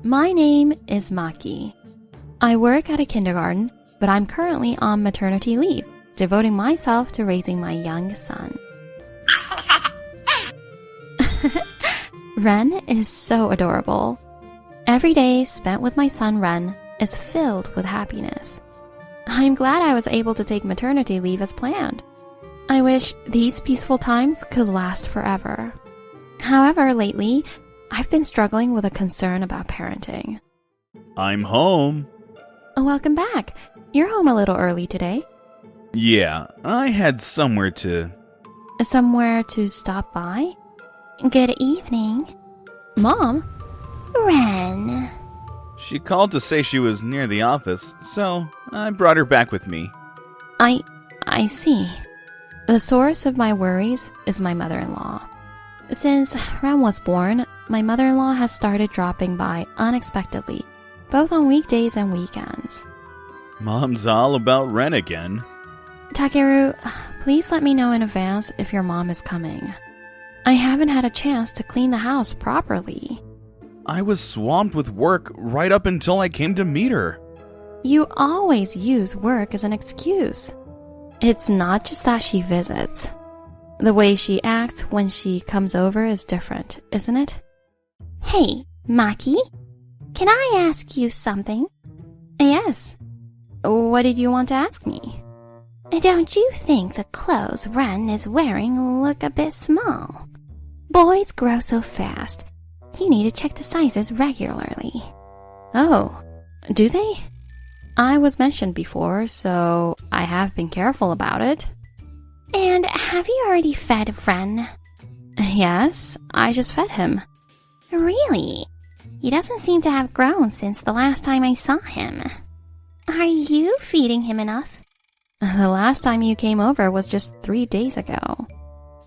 My name is Maki. I work at a kindergarten, but I'm currently on maternity leave, devoting myself to raising my young son. Ren is so adorable. Every day spent with my son Ren is filled with happiness. I'm glad I was able to take maternity leave as planned. I wish these peaceful times could last forever. However, lately, I've been struggling with a concern about parenting. I'm home. Welcome back. You're home a little early today. Yeah, I had somewhere to stop by? Good evening. Mom? Ren. She called to say she was near the office, so I brought her back with me. I see. The source of my worries is my mother-in-law. Since Ren was born, my mother-in-law has started dropping by unexpectedly, both on weekdays and weekends. Mom's all about Ren again. Takeru, please let me know in advance if your mom is coming. I haven't had a chance to clean the house properly. I was swamped with work right up until I came to meet her. You always use work as an excuse. It's not just that she visits. The way she acts when she comes over is different, isn't it? Hey, Maki. Can I ask you something? Yes. What did you want to ask me? Don't you think the clothes Ren is wearing look a bit small? Boys grow so fast. You need to check the sizes regularly. Oh, do they? I was mentioned before, so I have been careful about it. And have you already fed Ren? Yes, I just fed him. Really? He doesn't seem to have grown since the last time I saw him. Are you feeding him enough? The last time you came over was just 3 days ago.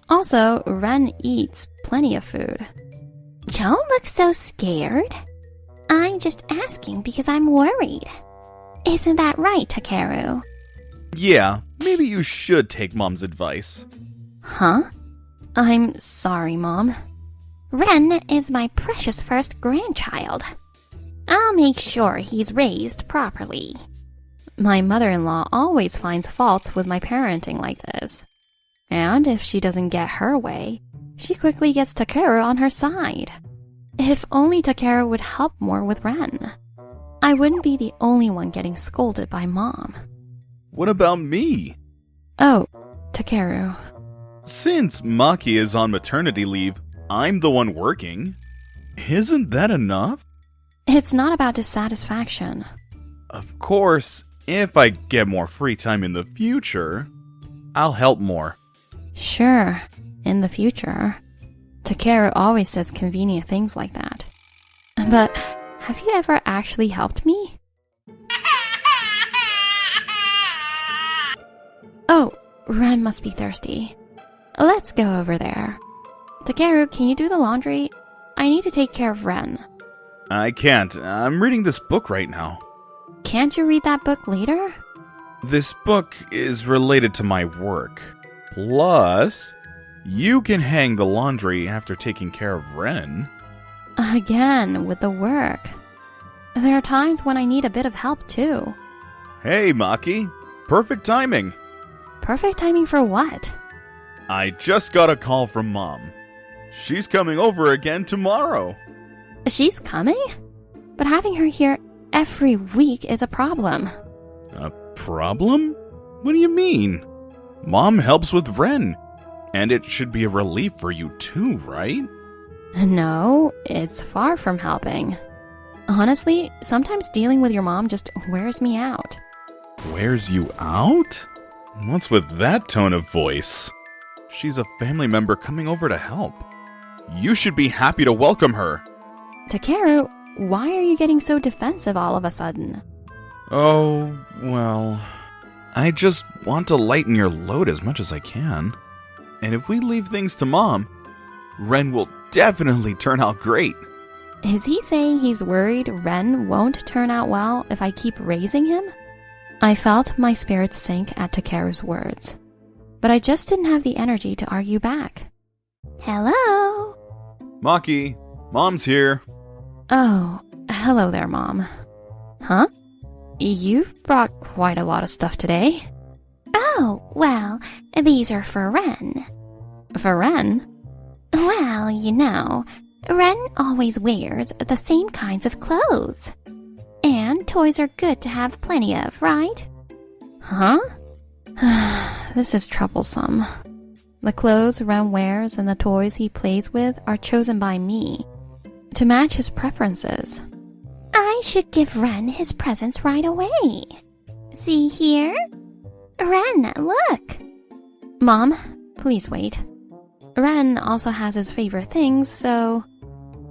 Also, Ren eats plenty of food. Don't look so scared. I'm just asking because I'm worried. Isn't that right, Takeru? Yeah, maybe you should take Mom's advice. Huh? I'm sorry, Mom. Ren is my precious first grandchild. I'll make sure he's raised properly. My mother-in-law always finds faults with my parenting like this. And if she doesn't get her way, she quickly gets Takeru on her side. If only Takeru would help more with Ren, I wouldn't be the only one getting scolded by Mom. What about me? Oh, Takeru. Since Maki is on maternity leave, I'm the one working. Isn't that enough? It's not about dissatisfaction. Of course, if I get more free time in the future, I'll help more. Sure, in the future. Takeru always says convenient things like that. But have you ever actually helped me? Oh, Ren must be thirsty. Let's go over there. Takeru, can you do the laundry? I need to take care of Ren. I can't. I'm reading this book right now. Can't you read that book later? This book is related to my work. Plus, you can hang the laundry after taking care of Ren. Again, with the work. There are times when I need a bit of help too. Hey, Maki. Perfect timing. Perfect timing for what? I just got a call from Mom. She's coming over again tomorrow. She's coming? But having her here every week is a problem. A problem? What do you mean? Mom helps with Ren. And it should be a relief for you too, right? No, it's far from helping. Honestly, sometimes dealing with your mom just wears me out. Wears you out? What's with that tone of voice? She's a family member coming over to help. You should be happy to welcome her. Takeru, why are you getting so defensive all of a sudden? Oh, well, I just want to lighten your load as much as I can. And if we leave things to Mom, Ren will definitely turn out great. Is he saying he's worried Ren won't turn out well if I keep raising him? I felt my spirits sink at Takeru's words, but I just didn't have the energy to argue back. Hello? Maki, Mom's here. Oh, Hello there, Mom. Huh? You've brought quite a lot of stuff today. Oh, well, these are for Ren. For Ren? Well, you know, Ren always wears the same kinds of clothes. And toys are good to have plenty of, right? Huh? This is troublesome. The clothes Ren wears and the toys he plays with are chosen by me to match his preferences. I should give Ren his presents right away. See here? Ren, look! Mom, please wait. Ren also has his favorite things, so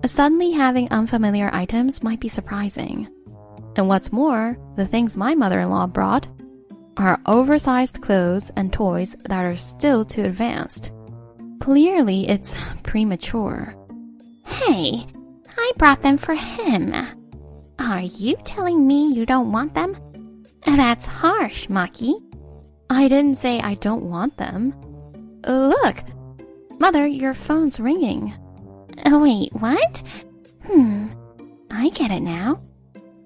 suddenly having unfamiliar items might be surprising. And what's more, the things my mother-in-law brought are oversized clothes and toys that are still too advanced. Clearly, it's premature. Hey, I brought them for him. Are you telling me you don't want them? That's harsh, Maki. I didn't say I don't want them. Look! Mother, your phone's ringing. Wait, what? I get it now.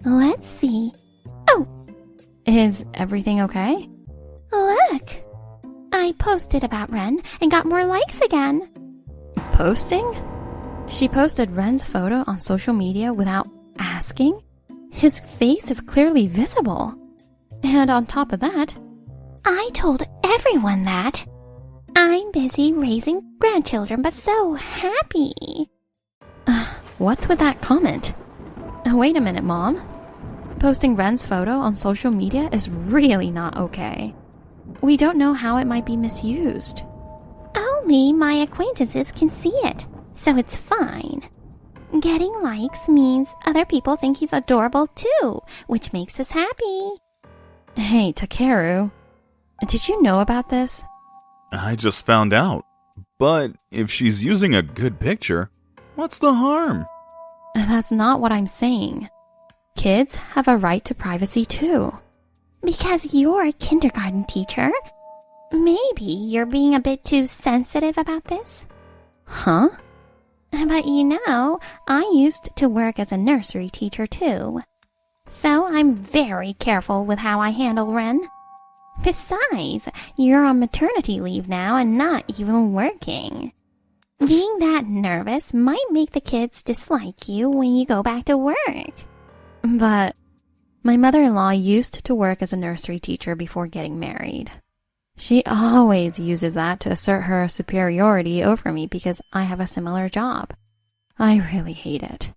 Let's see. Oh! Is everything okay? Look! I posted about Ren and got more likes again. Posting? She posted Ren's photo on social media without asking? His face is clearly visible. And on top of that, I told everyone that. I'm busy raising grandchildren, but so happy. What's with that comment? Wait a minute, Mom. Posting Ren's photo on social media is really not okay. We don't know how it might be misused. Only my acquaintances can see it, so it's fine. Getting likes means other people think he's adorable too, which makes us happy. Hey, Takeru, did you know about this? I just found out. But if she's using a good picture, what's the harm? That's not what I'm saying. Kids have a right to privacy too. Because you're a kindergarten teacher, maybe you're being a bit too sensitive about this. Huh? But you know, I used to work as a nursery teacher too. So I'm very careful with how I handle Ren. Besides, you're on maternity leave now and not even working. Being that nervous might make the kids dislike you when you go back to work. But my mother-in-law used to work as a nursery teacher before getting married. She always uses that to assert her superiority over me because I have a similar job. I really hate it.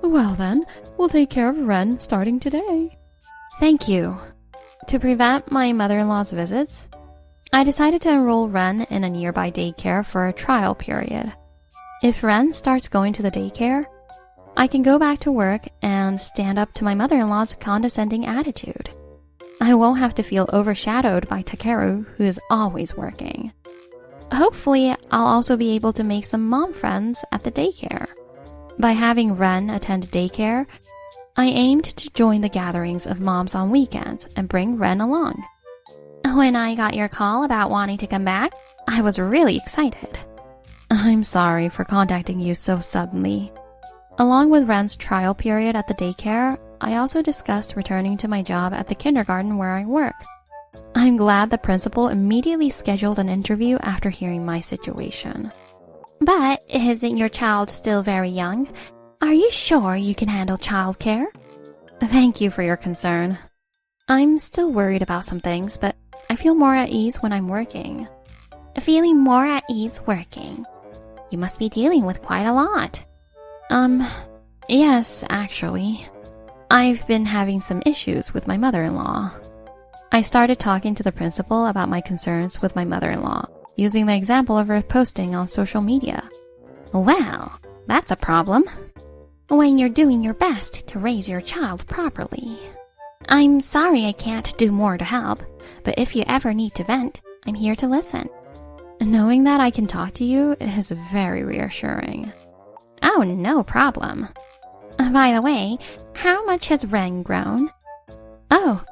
Well then, we'll take care of Ren starting today. Thank you. To prevent my mother-in-law's visits, I decided to enroll Ren in a nearby daycare for a trial period. If Ren starts going to the daycare, I can go back to work and stand up to my mother-in-law's condescending attitude. I won't have to feel overshadowed by Takeru, who is always working. Hopefully, I'll also be able to make some mom friends at the daycare. By having Ren attend daycare, I aimed to join the gatherings of moms on weekends and bring Ren along. When I got your call about wanting to come back, I was really excited. I'm sorry for contacting you so suddenly. Along with Ren's trial period at the daycare, I also discussed returning to my job at the kindergarten where I work. I'm glad the principal immediately scheduled an interview after hearing my situation. But isn't your child still very young? Are you sure you can handle childcare? Thank you for your concern. I'm still worried about some things, but I feel more at ease when I'm working. Feeling more at ease working? You must be dealing with quite a lot. Yes, actually. I've been having some issues with my mother-in-law. I started talking to the principal about my concerns with my mother-in-law, using the example of her posting on social media. Well, that's a problem. When you're doing your best to raise your child properly. I'm sorry I can't do more to help, but if you ever need to vent, I'm here to listen. Knowing that I can talk to you is very reassuring. Oh, no problem. By the way, how much has Ren grown? Oh,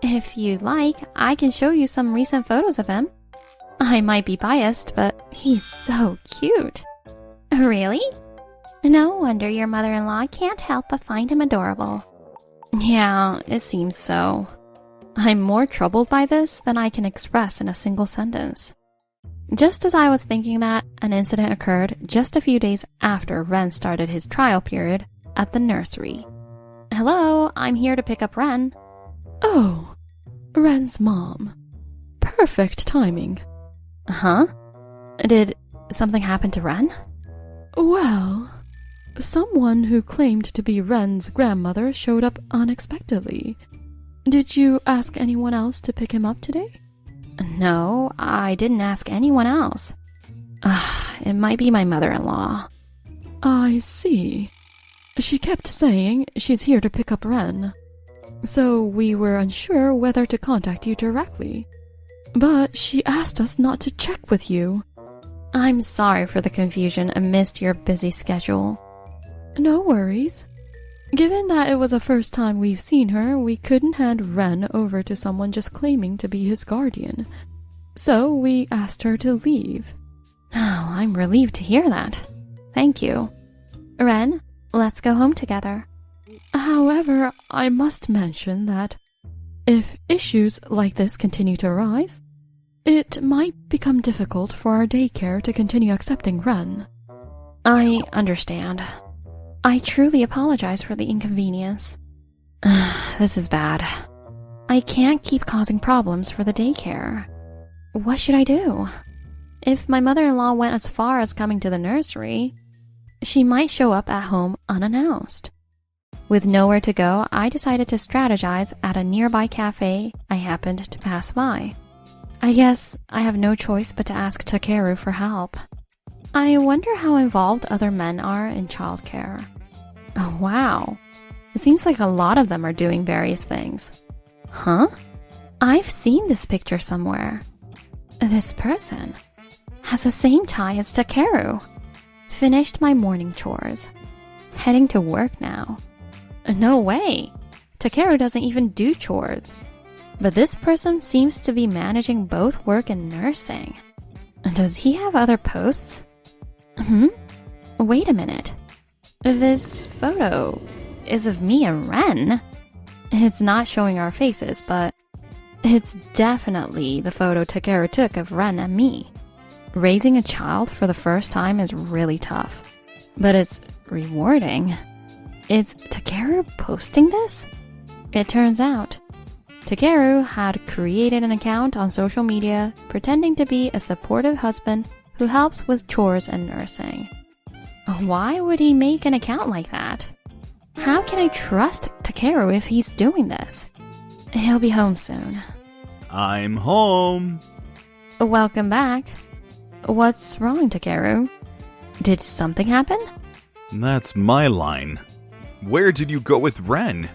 if you'd like, I can show you some recent photos of him. I might be biased, but he's so cute. Really? No wonder your mother-in-law can't help but find him adorable. Yeah, it seems so. I'm more troubled by this than I can express in a single sentence. Just as I was thinking that, an incident occurred just a few days after Ren started his trial period at the nursery. Hello, I'm here to pick up Ren. Oh, Ren's mom. Perfect timing. Huh? Did something happen to Ren? Well, someone who claimed to be Ren's grandmother showed up unexpectedly. Did you ask anyone else to pick him up today? No, I didn't ask anyone else. It might be my mother-in-law. I see. She kept saying she's here to pick up Ren. So we were unsure whether to contact you directly. But she asked us not to check with you. I'm sorry for the confusion amidst your busy schedule. No worries. Given that it was the first time we've seen her, we couldn't hand Ren over to someone just claiming to be his guardian. So we asked her to leave. Oh, I'm relieved to hear that. Thank you. Ren, let's go home together. However, I must mention that if issues like this continue to arise, it might become difficult for our daycare to continue accepting Ren. I understand. I truly apologize for the inconvenience. This is bad. I can't keep causing problems for the daycare. What should I do? If my mother-in-law went as far as coming to the nursery, she might show up at home unannounced. With nowhere to go, I decided to strategize at a nearby cafe I happened to pass by. I guess I have no choice but to ask Takeru for help. I wonder how involved other men are in childcare. Oh, wow. It seems like a lot of them are doing various things. Huh? I've seen this picture somewhere. This person has the same tie as Takeru. Finished my morning chores. Heading to work now. No way. Takeru doesn't even do chores. But this person seems to be managing both work and nursing. Does he have other posts? Wait a minute. This photo is of me and Ren. It's not showing our faces, but it's definitely the photo Takeru took of Ren and me. Raising a child for the first time is really tough, but it's rewarding. Is Takeru posting this? It turns out, Takeru had created an account on social media pretending to be a supportive husband who helps with chores and nursing. Why would he make an account like that? How can I trust Takeru if he's doing this? He'll be home soon. I'm home. Welcome back. What's wrong, Takeru? Did something happen? That's my line. Where did you go with Ren?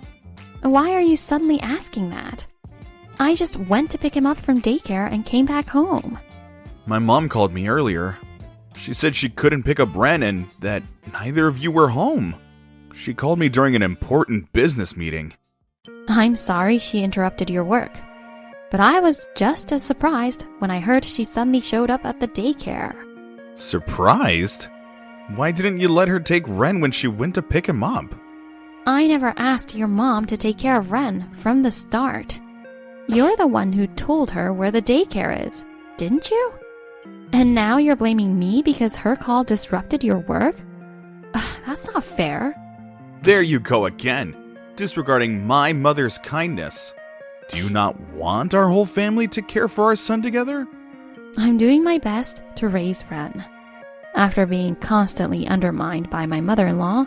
Why are you suddenly asking that? I just went to pick him up from daycare and came back home. My mom called me earlier. She said she couldn't pick up Ren and that neither of you were home. She called me during an important business meeting. I'm sorry she interrupted your work, but I was just as surprised when I heard she suddenly showed up at the daycare. Surprised? Why didn't you let her take Ren when she went to pick him up? I never asked your mom to take care of Ren from the start. You're the one who told her where the daycare is, didn't you? And now you're blaming me because her call disrupted your work? That's not fair. There you go again, disregarding my mother's kindness. Do you not want our whole family to care for our son together? I'm doing my best to raise Ren. After being constantly undermined by my mother-in-law,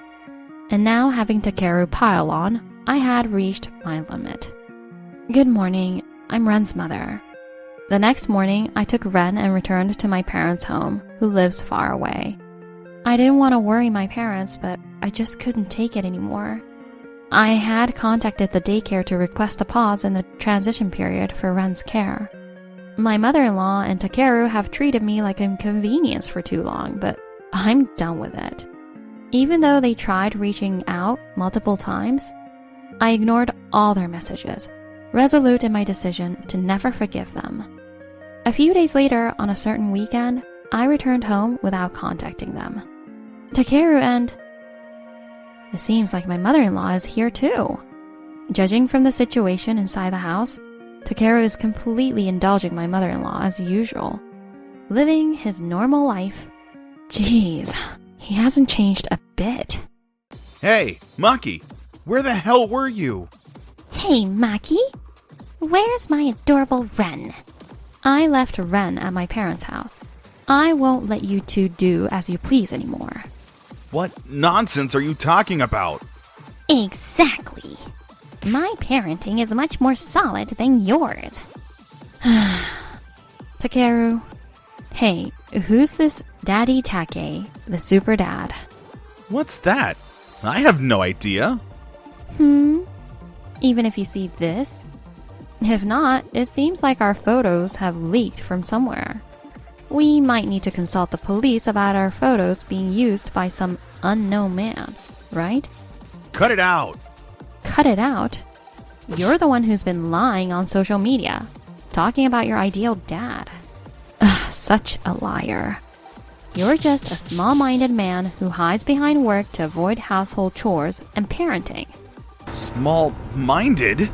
and now having Takeru pile on, I had reached my limit. Good morning, I'm Ren's mother. The next morning, I took Ren and returned to my parents' home, who lives far away. I didn't want to worry my parents, but I just couldn't take it anymore. I had contacted the daycare to request a pause in the transition period for Ren's care. My mother-in-law and Takeru have treated me like an inconvenience for too long, but I'm done with it. Even though they tried reaching out multiple times, I ignored all their messages, resolute in my decision to never forgive them. A few days later, on a certain weekend, I returned home without contacting them. Takeru and It seems like my mother-in-law is here too. Judging from the situation inside the house, Takeru is completely indulging my mother-in-law as usual, living his normal life. Jeez, he hasn't changed a bit. Hey, Maki, where the hell were you? Hey, Maki. Where's my adorable Ren? I left Ren at my parents' house. I won't let you two do as you please anymore. What nonsense are you talking about? Exactly. My parenting is much more solid than yours. Takeru, hey, who's this Daddy Take, the super dad? What's that? I have no idea. Even if you see this? If not, it seems like our photos have leaked from somewhere. We might need to consult the police about our photos being used by some unknown man, right? Cut it out. Cut it out? You're the one who's been lying on social media, talking about your ideal dad. Ugh, such a liar. You're just a small-minded man who hides behind work to avoid household chores and parenting. Small-minded?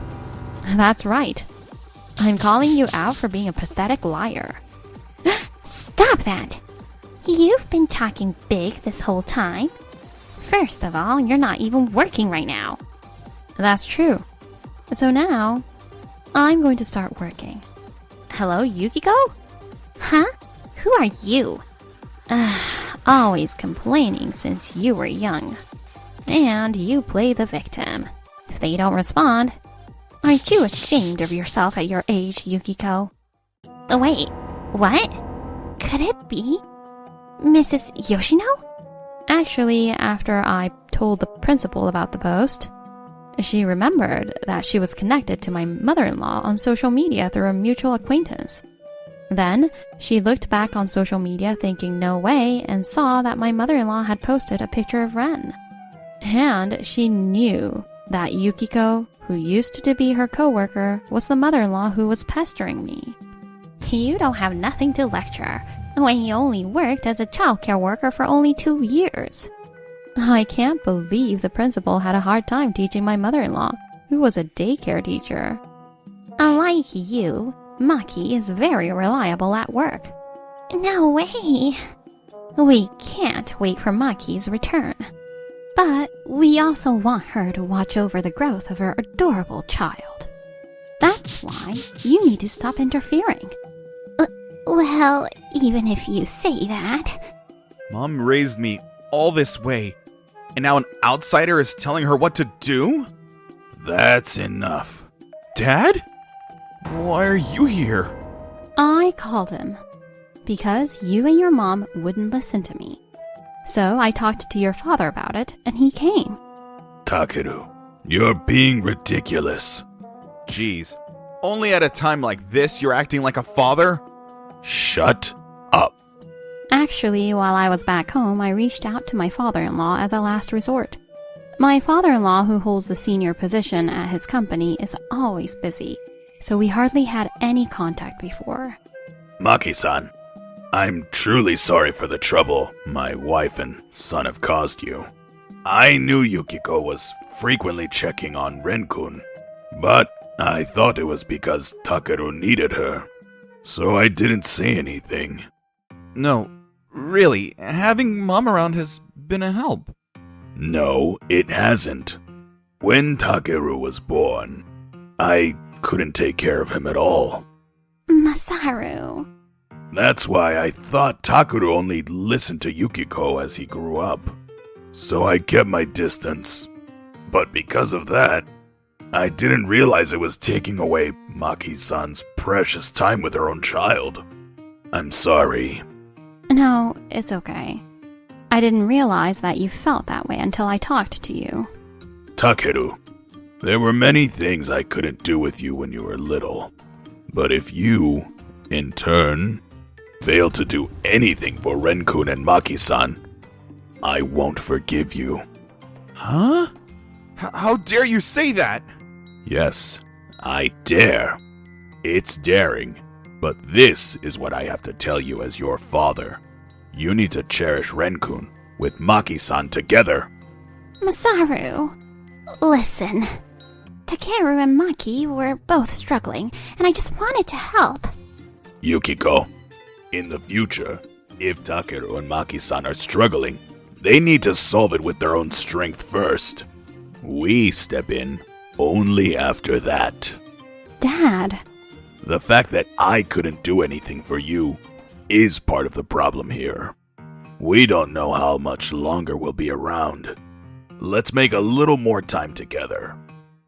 That's right. I'm calling you out for being a pathetic liar. Stop that! You've been talking big this whole time. First of all, you're not even working right now. That's true. So now, I'm going to start working. Hello, Yukiko? Huh? Who are you? Always complaining since you were young. And you play the victim. If they don't respond, Aren't you ashamed of yourself at your age, Yukiko? Wait, what? Could it be Mrs. Yoshino? actually, after I told the principal about the post, she remembered that she was connected to my mother-in-law on social media through a mutual acquaintance. Then, she looked back on social media thinking no way and saw that my mother-in-law had posted a picture of Ren. And she knew that Yukiko, who used to be her coworker, was the mother-in-law who was pestering me. You don't have nothing to lecture when you only worked as a childcare worker for only 2 years. I can't believe the principal had a hard time teaching my mother-in-law, who was a daycare teacher. Unlike you, Maki is very reliable at work. No way! We can't wait for Maki's return. But we also want her to watch over the growth of her adorable child. That's why you need to stop interfering. Well, even if you say that... Mom raised me all this way, and now an outsider is telling her what to do? That's enough. Dad? Why are you here? I called him because you and your mom wouldn't listen to me. So I talked to your father about it, and he came. Takeru, you're being ridiculous. Jeez, only at a time like this you're acting like a father? Shut up. Actually, while I was back home, I reached out to my father-in-law as a last resort. My father-in-law, who holds the senior position at his company, is always busy, so we hardly had any contact before. Maki-san, I'm truly sorry for the trouble my wife and son have caused you. I knew Yukiko was frequently checking on Ren-kun, but I thought it was because Takeru needed her, so I didn't say anything. No, really, having Mom around has been a help. No, it hasn't. When Takeru was born, I couldn't take care of him at all. Masaru... That's why I thought Takeru only listened to Yukiko as he grew up. So I kept my distance. But because of that, I didn't realize it was taking away Maki-san's precious time with her own child. I'm sorry. No, it's okay. I didn't realize that you felt that way until I talked to you. Takeru, there were many things I couldn't do with you when you were little. But if you, in turn, fail to do anything for Ren-kun and Maki-san, I won't forgive you. Huh? How dare you say that? Yes, I dare. It's daring, but this is what I have to tell you as your father. You need to cherish Ren-kun with Maki-san together. Masaru, listen. Takeru and Maki were both struggling, and I just wanted to help. Yukiko, in the future, if Takeru and Maki-san are struggling, they need to solve it with their own strength first. We step in only after that. Dad. The fact that I couldn't do anything for you is part of the problem here. We don't know how much longer we'll be around. Let's make a little more time together.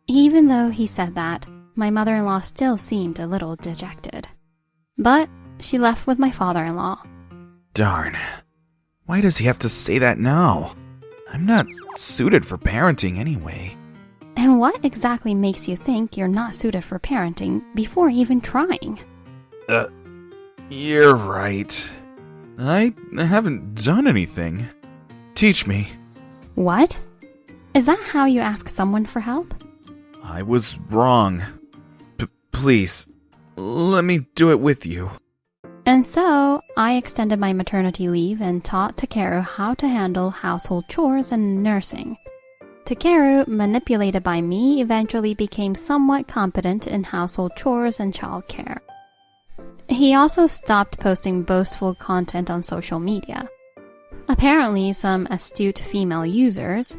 Even though he said that, my mother-in-law still seemed a little dejected. But she left with my father-in-law. Darn. Why does he have to say that now? I'm not suited for parenting anyway. And what exactly makes you think you're not suited for parenting before even trying? You're right. I haven't done anything. Teach me. What? Is that how you ask someone for help? I was wrong. Please, let me do it with you. And so, I extended my maternity leave and taught Takeru how to handle household chores and nursing. Takeru, manipulated by me, eventually became somewhat competent in household chores and childcare. He also stopped posting boastful content on social media. Apparently, some astute female users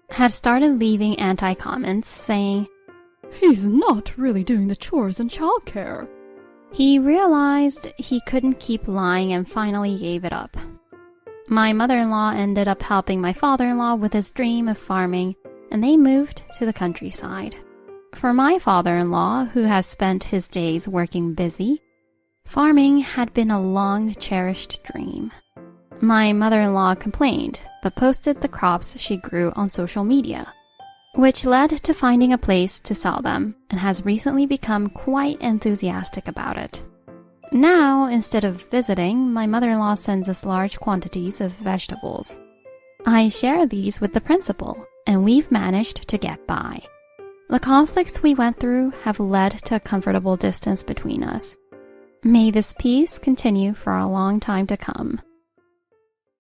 had started leaving anti-comments saying, He's not really doing the chores and childcare. He realized he couldn't keep lying and finally gave it up. My mother-in-law ended up helping my father-in-law with his dream of farming, and they moved to the countryside. For my father-in-law, who has spent his days working busy, farming had been a long-cherished dream. My mother-in-law complained, but posted the crops she grew on social media, which led to finding a place to sell them, and has recently become quite enthusiastic about it. Now, instead of visiting, my mother-in-law sends us large quantities of vegetables. I share these with the principal, and we've managed to get by. The conflicts we went through have led to a comfortable distance between us. May this peace continue for a long time to come.